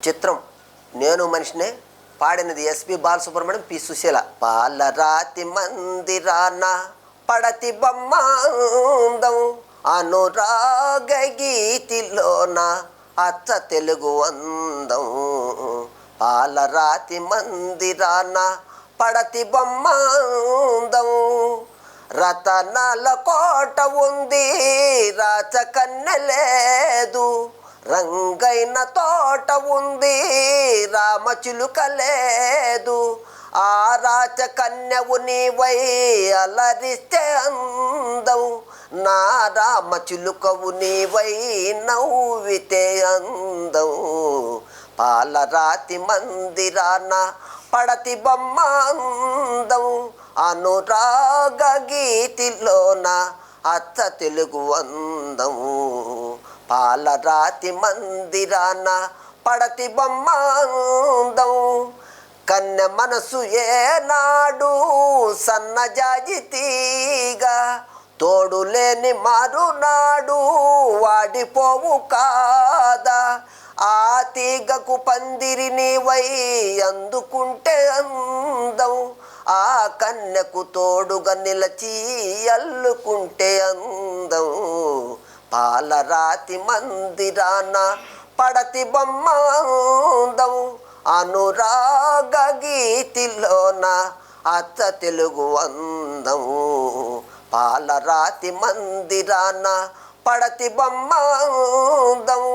చిత్రం నేను మనిషినే. పాడినది ఎస్పి బాలసుబ్రహ్మణ్యం, పి సుశీల. పాలరాతి మందిరాన పడతి బొమ్మందం అనురాగ గీతిలోన అచ్చ తెలుగు అందం. పాలరాతి మందిరాన పడతి బొమ్మందం రతనాల కోట ఉంది రాచకన్నె లేదు. రంగైన తోట ఉంది రామచిలుక లేదు. ఆ రాచకన్యవు నీవై అలరిస్తే అందం. నా రామచిలుకవు నీవై నవ్వితే అందం. పాలరాతి మందిరాన పడతి బొమ్మందం అనురాగ గీతిలోన అచ్చ తెలుగు అందం. పాలరాతి మందిరాన పడతి బొమ్మందం కన్నె మనసు ఏనాడు సన్నజాజితీగా తోడులేని మరునాడు వాడిపోవు కాదా. ఆ తీగకు పందిరి నీవై అందుకుంటే అందం. ఆ కన్యకు తోడుగా నిలచి అల్లుకుంటే అందం. పాలరాతి మందిరాన పడతి బొమ్మందం అనురాగ గీతిలోన అచ్చ తెలుగు అందం. పాలరాతి మందిరాన పడతి బొమ్మందం.